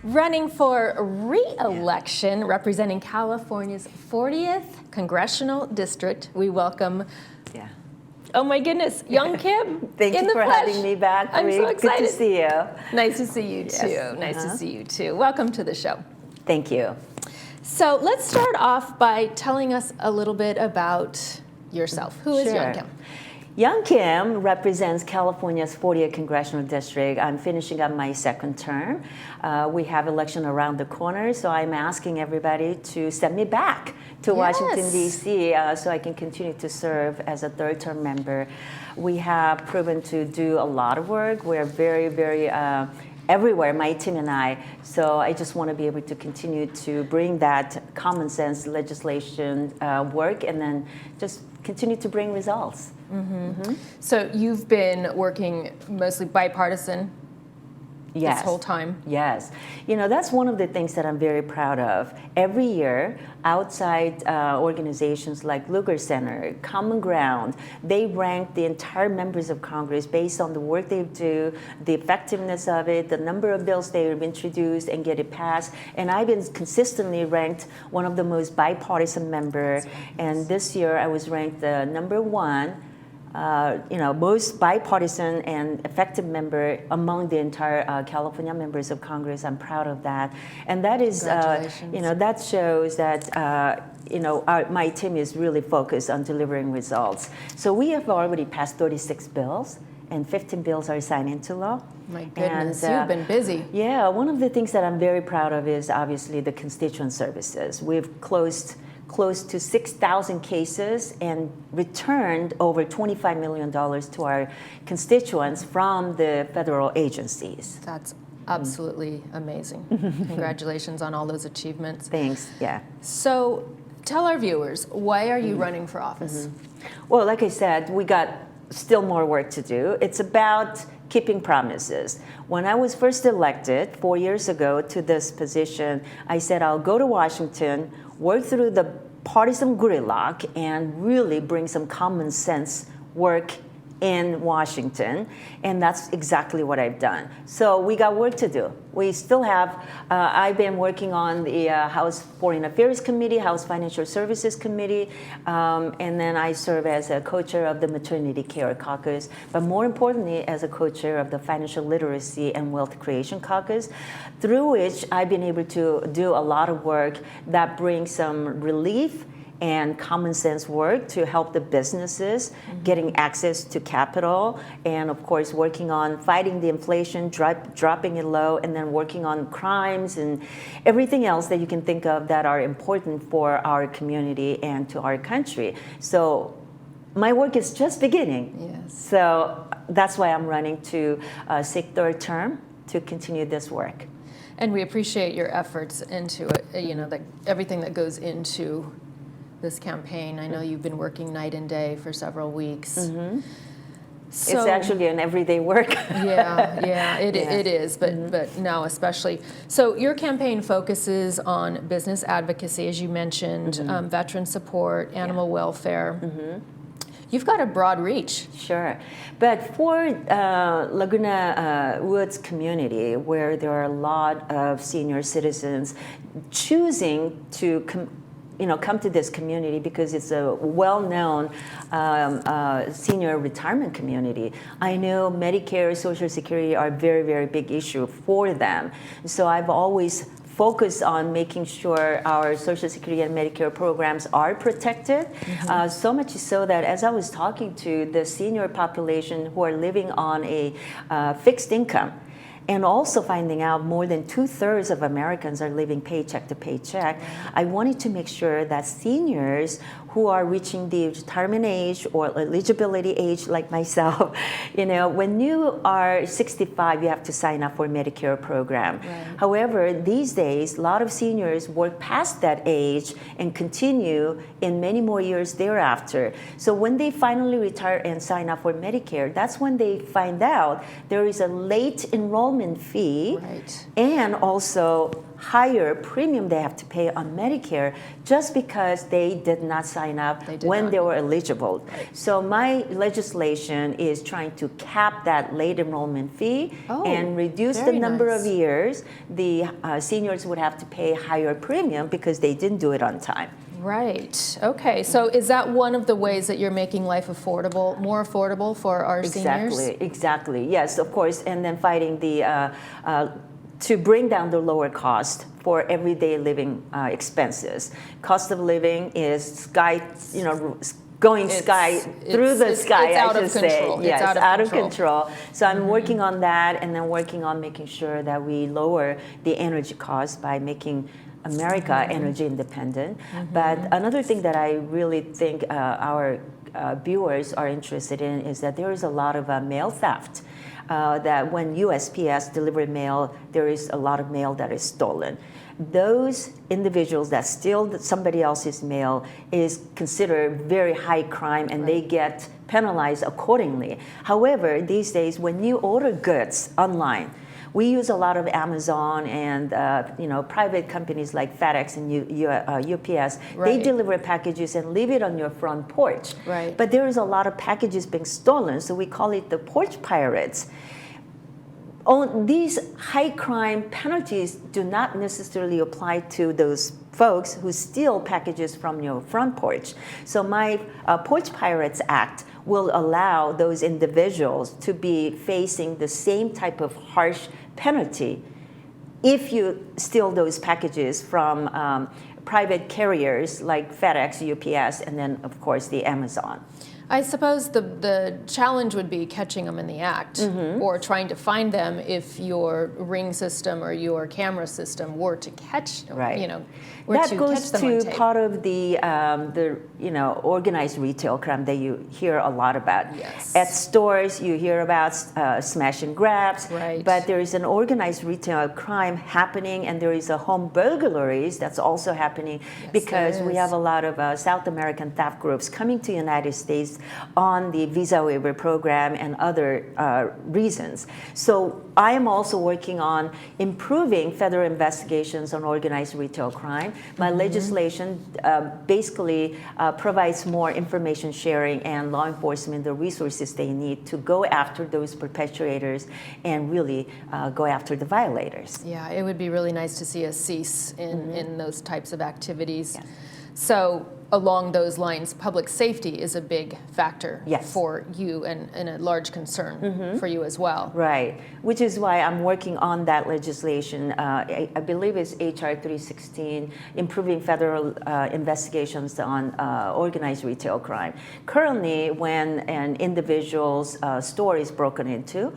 running for re-election, representing California's 40th Congressional District. We welcome, oh my goodness, Young Kim. Thank you for having me back. I'm so excited. Good to see you. Nice to see you too. Nice to see you too. Welcome to the show. Thank you. So let's start off by telling us a little bit about yourself. Who is Young Kim? Young Kim represents California's 40th Congressional District. I'm finishing up my second term. We have election around the corner, so I'm asking everybody to send me back to Washington, D.C. So I can continue to serve as a third-term member. We have proven to do a lot of work. We're very, very everywhere, my team and I. So I just want to be able to continue to bring that common sense legislation work and then just continue to bring results. So you've been working mostly bipartisan this whole time? Yes. You know, that's one of the things that I'm very proud of. Every year, outside organizations like Lugar Center, Common Ground, they rank the entire members of Congress based on the work they do, the effectiveness of it, the number of bills they have introduced and get it passed. And I've been consistently ranked one of the most bipartisan members. And this year, I was ranked number one. Most bipartisan and effective member among the entire California members of Congress. I'm proud of that, and that is, that shows that my team is really focused on delivering results. So we have already passed 36 bills, and 15 bills are signed into law. My goodness, you've been busy. Yeah, one of the things that I'm very proud of is obviously the constituent services. We've closed close to 6,000 cases and returned over $25 million to our constituents from the federal agencies. That's absolutely amazing. Congratulations on all those achievements. Thanks, yeah. So tell our viewers, why are you running for office? Well, like I said, we got still more work to do. It's about keeping promises. When I was first elected 4 years ago to this position, I said I'll go to Washington, work through the partisan gridlock, and really bring some common sense work in Washington, and that's exactly what I've done. So we got work to do. We still have, I've been working on the House Foreign Affairs Committee, House Financial Services Committee, and then I serve as a co-chair of the Maternity Care Caucus, but more importantly, as a co-chair of the Financial Literacy and Wealth Creation Caucus, through which I've been able to do a lot of work that brings some relief and common sense work to help the businesses getting access to capital, and of course working on fighting the inflation, dropping it low, and then working on crimes and everything else that you can think of that are important for our community and to our country. So my work is just beginning. Yes. So that's why I'm running to seek third term to continue this work. And we appreciate your efforts into it, everything that goes into this campaign. I know you've been working night and day for several weeks. So, it's actually an everyday work. It is, but now especially. So your campaign focuses on business advocacy, as you mentioned, veteran support, animal welfare. You've got a broad reach. Sure. But for Laguna Woods community, where there are a lot of senior citizens choosing to come to this community because it's a well-known senior retirement community. I know Medicare, Social Security are a very, very big issue for them. So I've always focused on making sure our Social Security and Medicare programs are protected. So much so that as I was talking to the senior population who are living on a fixed income, and also finding out more than 2/3 of Americans are living paycheck to paycheck, I wanted to make sure that seniors who are reaching the retirement age or eligibility age like myself, when you are 65, you have to sign up for a Medicare program. However, these days, a lot of seniors work past that age and continue in many more years thereafter. So when they finally retire and sign up for Medicare, that's when they find out there is a late enrollment fee and also higher premium they have to pay on Medicare just because they did not sign up when they were eligible. Right. So my legislation is trying to cap that late enrollment fee and reduce the number of years the seniors would have to pay higher premium because they didn't do it on time. Right. Okay. So is that one of the ways that you're making life affordable, more affordable for our seniors? Exactly. Yes, of course. And then fighting the to bring down the lower cost for everyday living expenses. Cost of living is going through the sky. It's out of control. Yes, it's out of control. So I'm working on that, and then working on making sure that we lower the energy cost by making America energy independent. But another thing that I really think our viewers are interested in is that there is a lot of mail theft. That when USPS deliver mail, there is a lot of mail that is stolen. Those individuals that steal somebody else's mail is considered very high crime, and they get penalized accordingly. However, these days, when you order goods online, we use a lot of Amazon and private companies like FedEx and UPS. They deliver packages and leave it on your front porch. Right. But there is a lot of packages being stolen, so we call it the porch pirates. These high crime penalties do not necessarily apply to those folks who steal packages from your front porch. So my Porch Pirates Act will allow those individuals to be facing the same type of harsh penalty if you steal those packages from private carriers like FedEx, UPS, and then of course the Amazon. I suppose the challenge would be catching them in the act, or trying to find them if your Ring system or your camera system were to catch them. That goes to part of the organized retail crime that you hear a lot about. Yes. At stores, you hear about smash and grabs, but there is an organized retail crime happening, and there is a home burglaries that's also happening because we have a lot of South American theft groups coming to the United States on the visa waiver program and other reasons. So I am also working on improving federal investigations on organized retail crime. My legislation basically provides more information sharing and law enforcement the resources they need to go after those perpetrators and really go after the violators. Yeah, it would be really nice to see a cease in those types of activities. Yes. So along those lines, public safety is a big factor for you and a large concern for you as well. Right, which is why I'm working on that legislation. I believe it's HR 316, improving federal investigations on organized retail crime. Currently, when an individual's store is broken into,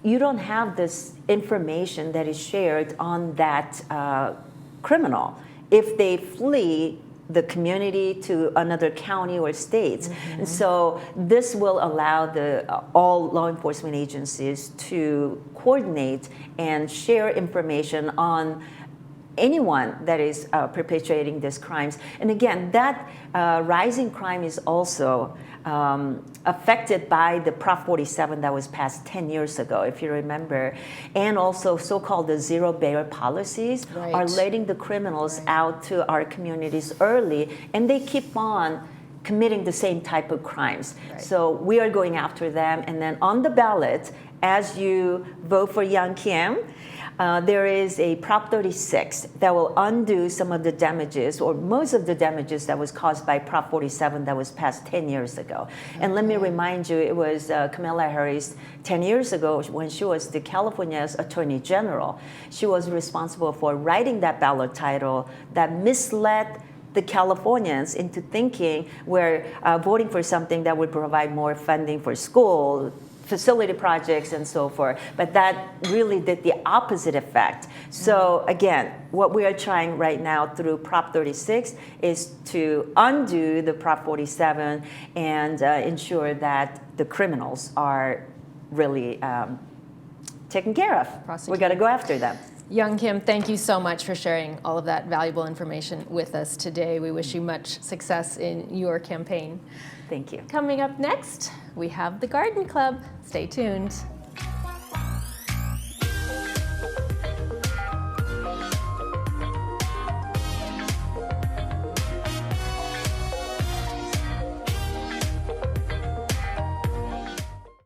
you don't have this information that is shared on that criminal. If they flee the community to another county or states. And so this will allow all law enforcement agencies to coordinate and share information on anyone that is perpetrating these crimes. And again, that rising crime is also affected by the Prop 47 that was passed 10 years ago, if you remember. And also so-called the zero bail policies are letting the criminals out to our communities early, and they keep on committing the same type of crimes. So we are going after them. And then on the ballot, as you vote for Young Kim, there is a Prop 36 that will undo some of the damages, or most of the damages that was caused by Prop 47 that was passed 10 years ago. And let me remind you, it was Kamala Harris 10 years ago when she was the California's Attorney General. She was responsible for writing that ballot title that misled the Californians into thinking we're voting for something that would provide more funding for school, facility projects, and so forth. But that really did the opposite effect. So again, what we are trying right now through Prop 36 is to undo the Prop 47 and ensure that the criminals are really taken care of. We got to go after them. Young Kim, thank you so much for sharing all of that valuable information with us today. We wish you much success in your campaign. Thank you. Coming up next, we have the Garden Club. Stay tuned.